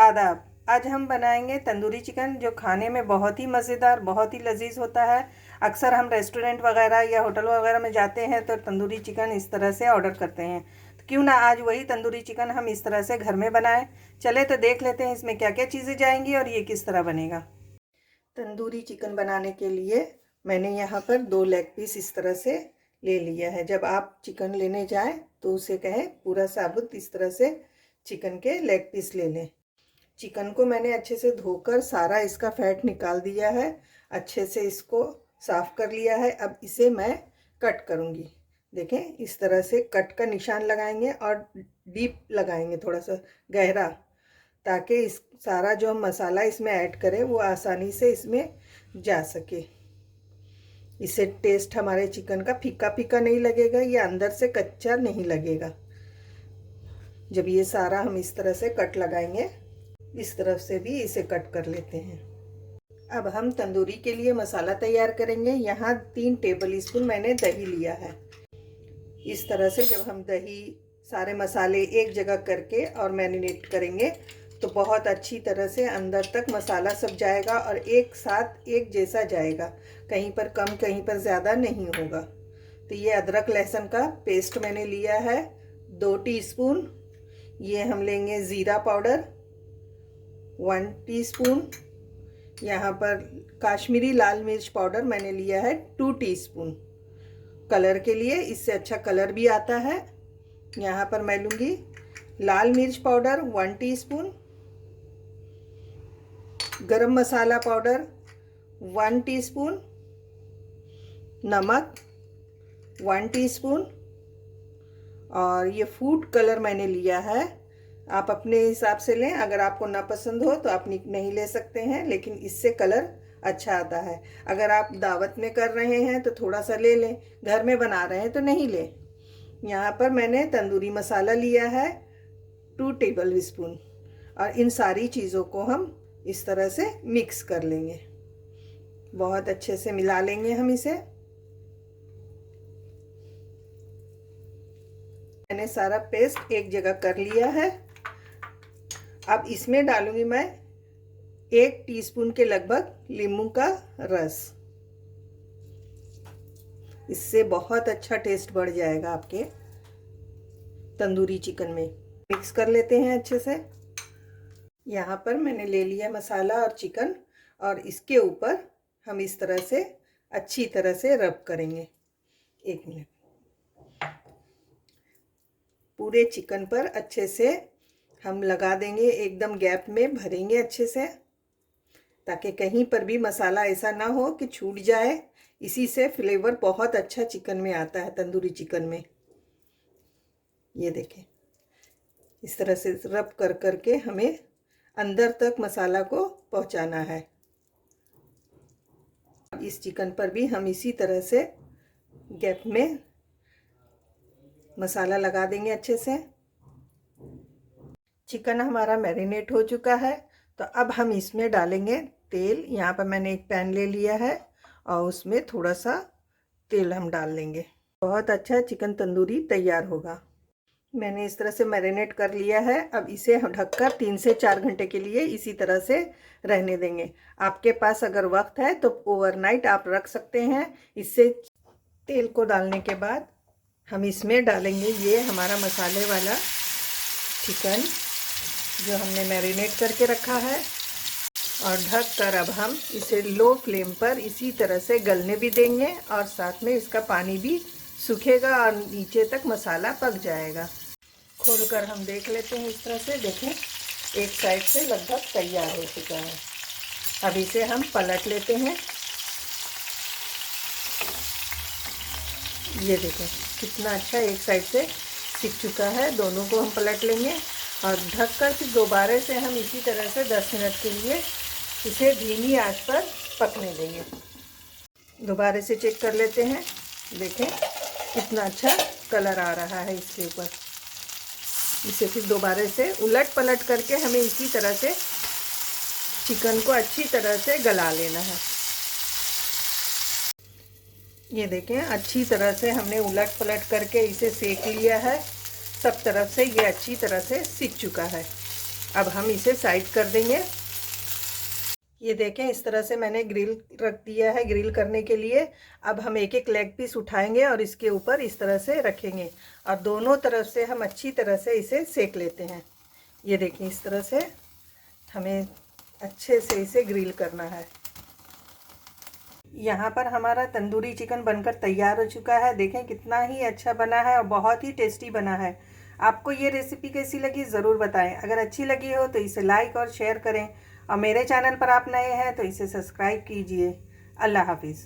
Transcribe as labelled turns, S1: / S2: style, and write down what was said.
S1: आदाब। आज हम बनाएंगे तंदूरी चिकन, जो खाने में बहुत ही मज़ेदार, बहुत ही लजीज होता है। अक्सर हम रेस्टोरेंट वगैरह या होटल वगैरह में जाते हैं तो तंदूरी चिकन इस तरह से ऑर्डर करते हैं। तो क्यों ना आज वही तंदूरी चिकन हम इस तरह से घर में बनाएं। चले तो देख लेते हैं इसमें क्या क्या चीज़ें जाएंगी और ये किस तरह बनेगा। तंदूरी चिकन बनाने के लिए मैंने यहाँ पर 2 लेग पीस इस तरह से ले लिया है। जब आप चिकन लेने जाएं तो उसे कहें पूरा साबुत इस तरह से चिकन के लेग पीस ले लें। चिकन को मैंने अच्छे से धोकर सारा इसका फैट निकाल दिया है, अच्छे से इसको साफ़ कर लिया है। अब इसे मैं कट करूँगी। देखें, इस तरह से कट का निशान लगाएंगे और डीप लगाएंगे, थोड़ा सा गहरा, ताकि इस सारा जो हम मसाला इसमें ऐड करें वो आसानी से इसमें जा सके। इससे टेस्ट हमारे चिकन का फीका फीका नहीं लगेगा, या अंदर से कच्चा नहीं लगेगा। जब ये सारा हम इस तरह से कट लगाएंगे, इस तरफ से भी इसे कट कर लेते हैं। अब हम तंदूरी के लिए मसाला तैयार करेंगे। यहाँ 3 टेबल स्पून मैंने दही लिया है। इस तरह से जब हम दही सारे मसाले एक जगह करके और मैरिनेट करेंगे तो बहुत अच्छी तरह से अंदर तक मसाला सब जाएगा और एक साथ एक जैसा जाएगा, कहीं पर कम कहीं पर ज़्यादा नहीं होगा। तो ये अदरक लहसुन का पेस्ट मैंने लिया है 2 टीस्पून। ये हम लेंगे ज़ीरा पाउडर 1 टीस्पून। यहाँ पर काश्मीरी लाल मिर्च पाउडर मैंने लिया है 2 टीस्पून, कलर के लिए, इससे अच्छा कलर भी आता है। यहाँ पर मैं लूँगी लाल मिर्च पाउडर 1 टीस्पून, गरम मसाला पाउडर 1 टीस्पून, नमक 1 टीस्पून, और ये फूड कलर मैंने लिया है। आप अपने हिसाब से लें, अगर आपको ना पसंद हो तो आप नहीं ले सकते हैं, लेकिन इससे कलर अच्छा आता है। अगर आप दावत में कर रहे हैं तो थोड़ा सा ले लें, घर में बना रहे हैं तो नहीं लें। यहाँ पर मैंने तंदूरी मसाला लिया है 2 टेबल स्पून, और इन सारी चीज़ों को हम इस तरह से मिक्स कर लेंगे। बहुत अच्छे से मिला लेंगे हम इसे। मैंने सारा पेस्ट एक जगह कर लिया है। अब इसमें डालूंगी मैं 1 टीस्पून के लगभग नींबू का रस। इससे बहुत अच्छा टेस्ट बढ़ जाएगा आपके तंदूरी चिकन में। मिक्स कर लेते हैं अच्छे से। यहाँ पर मैंने ले लिया मसाला और चिकन, और इसके ऊपर हम इस तरह से अच्छी तरह से रब करेंगे। 1 मिनट। पूरे चिकन पर अच्छे से हम लगा देंगे, एकदम गैप में भरेंगे अच्छे से, ताकि कहीं पर भी मसाला ऐसा ना हो कि छूट जाए। इसी से फ्लेवर बहुत अच्छा चिकन में आता है, तंदूरी चिकन में। ये देखें, इस तरह से रब कर करके हमें अंदर तक मसाला को पहुंचाना है। इस चिकन पर भी हम इसी तरह से गैप में मसाला लगा देंगे अच्छे से। चिकन हमारा मैरिनेट हो चुका है, तो अब हम इसमें डालेंगे तेल। यहाँ पर मैंने एक पैन ले लिया है और उसमें थोड़ा सा तेल हम डाल लेंगे। बहुत अच्छा चिकन तंदूरी तैयार होगा। मैंने इस तरह से मैरिनेट कर लिया है। अब इसे हम ढककर 3 से 4 घंटे के लिए इसी तरह से रहने देंगे। आपके पास अगर वक्त है तो ओवरनाइट आप रख सकते हैं। इससे तेल को डालने के बाद हम इसमें डालेंगे ये हमारा मसाले वाला चिकन जो हमने मैरिनेट करके रखा है, और ढक कर अब हम इसे लो फ्लेम पर इसी तरह से गलने भी देंगे, और साथ में इसका पानी भी सूखेगा और नीचे तक मसाला पक जाएगा। खोलकर हम देख लेते हैं। इस तरह से देखें, एक साइड से लगभग तैयार हो चुका है। अब इसे हम पलट लेते हैं। ये देखें कितना अच्छा एक साइड से सिक चुका है। दोनों को हम पलट लेंगे और ढककर फिर दोबारा से हम इसी तरह से 10 मिनट के लिए इसे धीमी आंच पर पकने देंगे। दोबारा से चेक कर लेते हैं। देखें कितना अच्छा कलर आ रहा है इसके ऊपर। इसे फिर दोबारा से उलट पलट करके हमें इसी तरह से चिकन को अच्छी तरह से गला लेना है। ये देखें, अच्छी तरह से हमने उलट पलट करके इसे सेक लिया है। सब तरफ से ये अच्छी तरह से सिक चुका है। अब हम इसे साइड कर देंगे। ये देखें, इस तरह से मैंने ग्रिल रख दिया है ग्रिल करने के लिए। अब हम एक एक लेग पीस उठाएंगे और इसके ऊपर इस तरह से रखेंगे और दोनों तरफ से हम अच्छी तरह से इसे सेक लेते हैं। ये देखें, इस तरह से हमें अच्छे से इसे ग्रिल करना है। यहाँ पर हमारा तंदूरी चिकन बनकर तैयार हो चुका है। देखें कितना ही अच्छा बना है और बहुत ही टेस्टी बना है। आपको ये रेसिपी कैसी लगी ज़रूर बताएं। अगर अच्छी लगी हो तो इसे लाइक और शेयर करें और मेरे चैनल पर आप नए हैं तो इसे सब्सक्राइब कीजिए। अल्लाह हाफिज़।